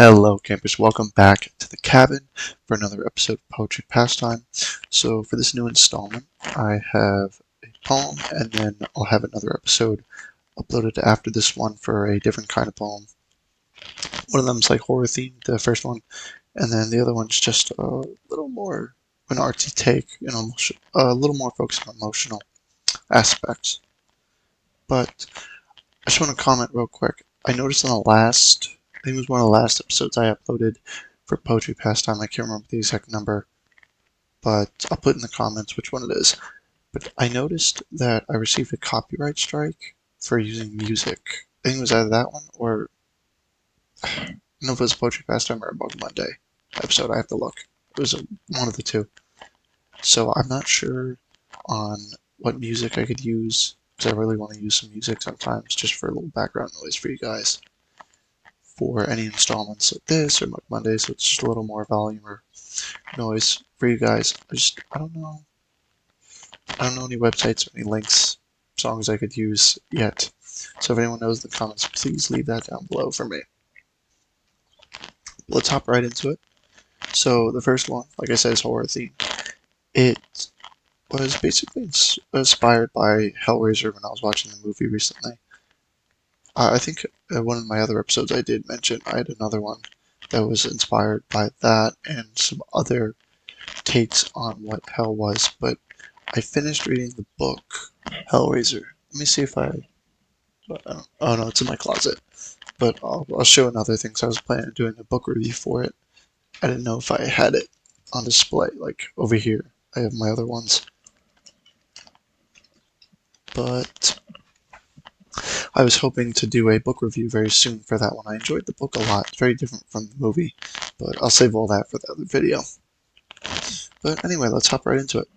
Hello campers, welcome back to the cabin for another episode of Poetry Pastime. So for this new installment, I have a poem and then I'll have another episode uploaded after this one for a different kind of poem. One of them is like horror themed, the first one, and then the other one's just a little more an artsy take, a little more focused on emotional aspects. But I just want to comment real quick. I noticed on I think it was one of the last episodes I uploaded for Poetry Pastime. I can't remember the exact number, but I'll put in the comments which one it is. But I noticed that I received a copyright strike for using music. I think it was either that one or I don't know if it was Poetry Pastime or a Bug Monday episode. I have to look. It was one of the two. So I'm not sure on what music I could use because I really want to use some music sometimes just for a little background noise for you guys for any installments of this or Mug Monday, so it's just a little more volume or noise for you guys. I don't know. I don't know any websites or any links, songs I could use yet. So if anyone knows in the comments, please leave that down below for me. Let's hop right into it. So the first one, like I said, is horror theme. It was basically inspired by Hellraiser when I was watching the movie recently. I think one of my other episodes I did mention I had another one that was inspired by that and some other takes on what hell was, but I finished reading the book Hellraiser. Let me see if oh no, it's in my closet. But I'll show another thing. So I was planning on doing a book review for it. I didn't know if I had it on display, like over here. I have my other ones. But I was hoping to do a book review very soon for that one. I enjoyed the book a lot. It's very different from the movie, but I'll save all that for the other video. But anyway, let's hop right into it.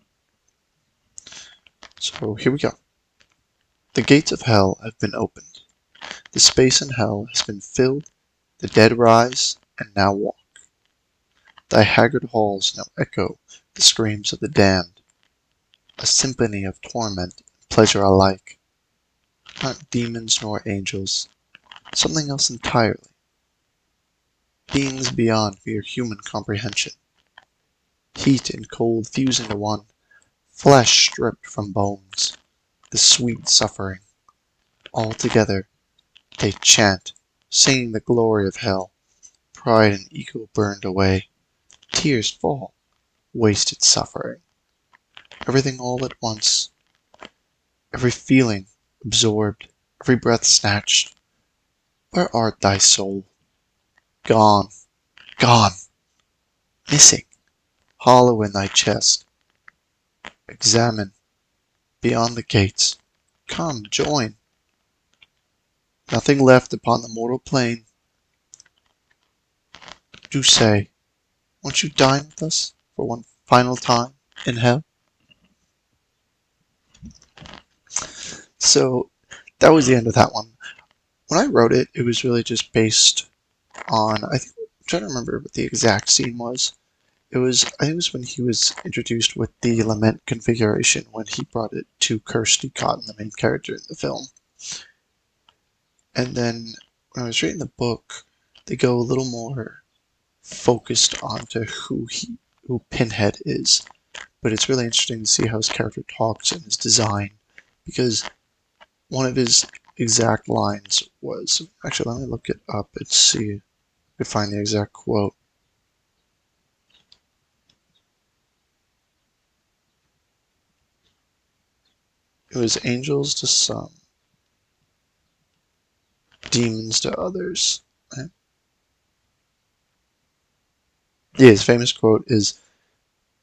So here we go. The gates of hell have been opened. The space in hell has been filled. The dead rise and now walk. Thy haggard halls now echo the screams of the damned, a symphony of torment and pleasure alike. Not demons nor angels, something else entirely. Beings beyond mere human comprehension. Heat and cold fuse into one, flesh stripped from bones, the sweet suffering. All together they chant, singing the glory of hell. Pride and ego burned away. Tears fall, wasted suffering. Everything all at once. Every feeling absorbed, every breath snatched. Where art thy soul? Gone, gone, missing, hollow in thy chest. Examine, beyond the gates. Come, join. Nothing left upon the mortal plane. Do say, won't you dine with us for one final time in hell? So that was the end of that one. When I wrote it, it was really just based on, I'm trying to remember what the exact scene was. I think it was when he was introduced with the lament configuration when he brought it to Kirsty Cotton, the main character in the film. And then when I was reading the book, they go a little more focused onto who Pinhead is. But it's really interesting to see how his character talks and his design, because one of his exact lines was, actually let me look it up and see if I can find the exact quote. It was angels to some, demons to others. Right? Yeah, his famous quote is,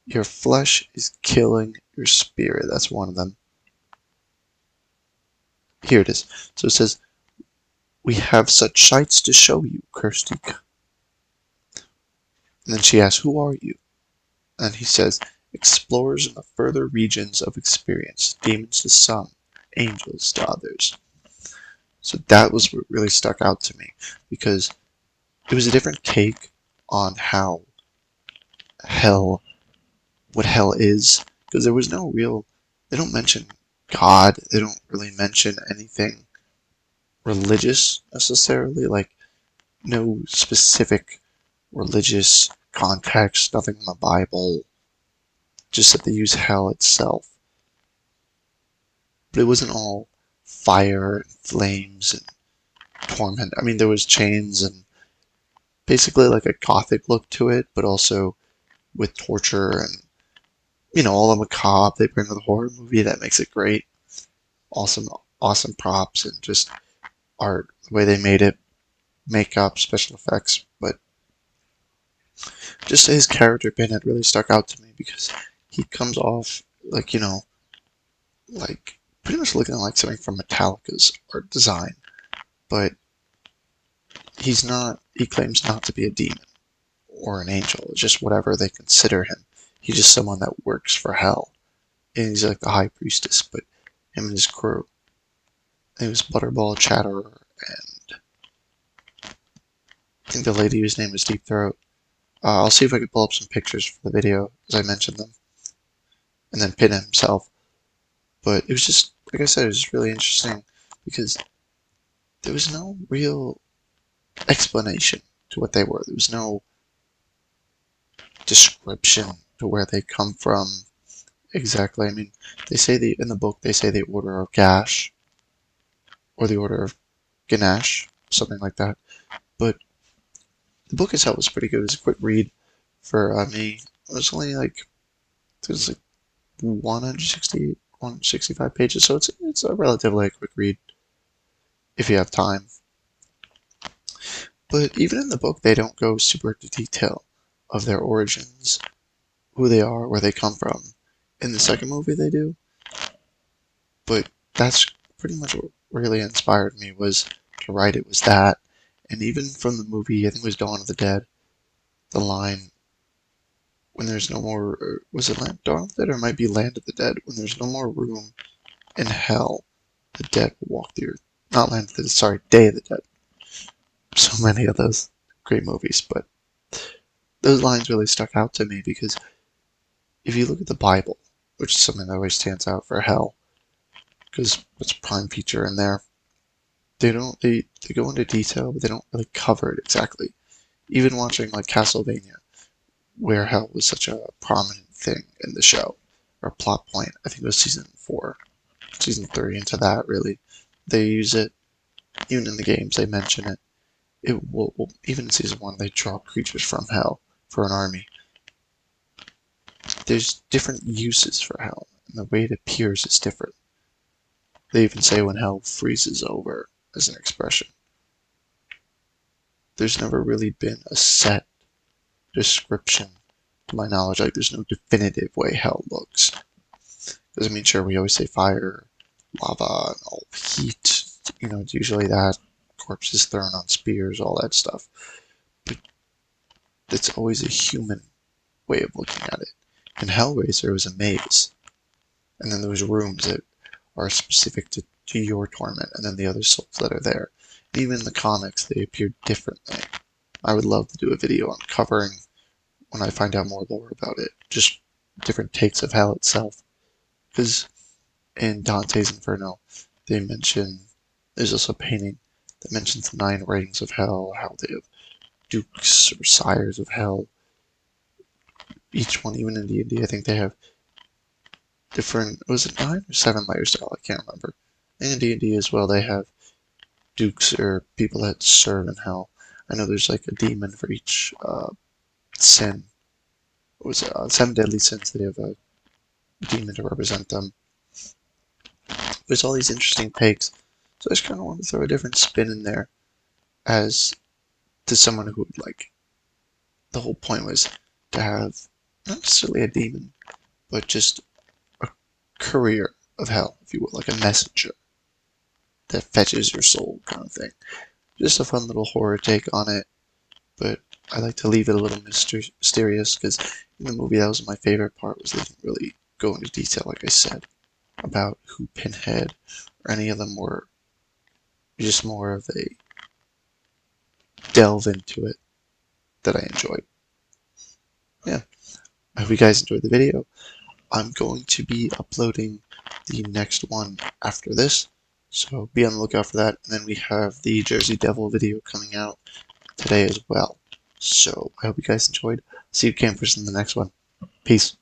"Your flesh is killing your spirit." That's one of them. Here it is. So it says, "We have such sights to show you, Kirsty." And then she asks, "Who are you?" And he says, "Explorers in the further regions of experience, demons to some, angels to others." So that was what really stuck out to me, because it was a different take on how hell, what hell is, because there was no real, they don't mention God, they don't really mention anything religious necessarily, like no specific religious context, nothing in the Bible, just that they use hell itself. But it wasn't all fire and flames and torment. I mean, there was chains and basically like a gothic look to it, but also with torture and, all the macabre they bring to the horror movie that makes it great. Awesome, awesome props and just art, the way they made it, makeup, special effects. But just his character Pinhead really stuck out to me because he comes off like, like pretty much looking like something from Metallica's art design, but he claims not to be a demon or an angel, it's just whatever they consider him. He's just someone that works for hell. And he's like the high priestess, but him and his crew. It was Butterball, Chatterer, and I think the lady whose name was Deep Throat. I'll see if I can pull up some pictures for the video as I mentioned them. And then Pinhead himself. But it was just, like I said, it was just really interesting because there was no real explanation to what they were. There was no description to where they come from exactly. I mean, in the book they say the Order of Gash or the Order of Ganesh, something like that. But the book itself was pretty good. It was a quick read for me. It was like 160, 165 pages, so it's a relatively quick read if you have time. But even in the book, they don't go super into detail of their origins, who they are, where they come from. In the second movie, they do. But that's pretty much what really inspired me was to write it was that. And even from the movie, I think it was Dawn of the Dead, the line, when there's no more, was it Dawn of the Dead or it might be Land of the Dead? When there's no more room in hell, the dead will walk the earth. Not Land of the Dead, sorry, Day of the Dead. So many of those great movies, but those lines really stuck out to me because if you look at the Bible, which is something that always stands out for hell, because it's a prime feature in there, they go into detail, but they don't really cover it exactly. Even watching like Castlevania, where hell was such a prominent thing in the show, or plot point, I think it was season 3 into that really. They use it, even in the games they mention it. Even in season 1 they draw creatures from hell for an army. There's different uses for hell, and the way it appears is different. They even say when hell freezes over as an expression. There's never really been a set description, to my knowledge. Like, there's no definitive way hell looks. Because, I mean, sure, we always say fire, lava, and all heat. It's usually that. Corpses thrown on spears, all that stuff. But it's always a human way of looking at it. In Hellraiser, it was a maze. And then there was rooms that are specific to your torment, and then the other souls that are there. Even in the comics, they appear differently. I would love to do a video on covering, when I find out more lore about it, just different takes of hell itself. Because in Dante's Inferno, there's also a painting that mentions the 9 ratings of hell, how they have dukes or sires of hell. Each one, even in D&D, I think they have different, was it 9 or 7 layers to hell? I can't remember. And in D&D as well, they have dukes or people that serve in hell. I know there's like a demon for each sin. What was it? 7 deadly sins, they have a demon to represent them. There's all these interesting takes. So I just kind of wanted to throw a different spin in there as to someone who would like, the whole point was to have not necessarily a demon, but just a courier of hell, if you will, like a messenger that fetches your soul kind of thing. Just a fun little horror take on it, but I like to leave it a little mysterious because in the movie that was my favorite part was they didn't really go into detail, like I said, about who Pinhead or any of them were. Just more of a delve into it that I enjoyed. Yeah, I hope you guys enjoyed the video. I'm going to be uploading the next one after this, so be on the lookout for that. And then we have the Jersey Devil video coming out today as well. So I hope you guys enjoyed. See you campers in the next one. Peace.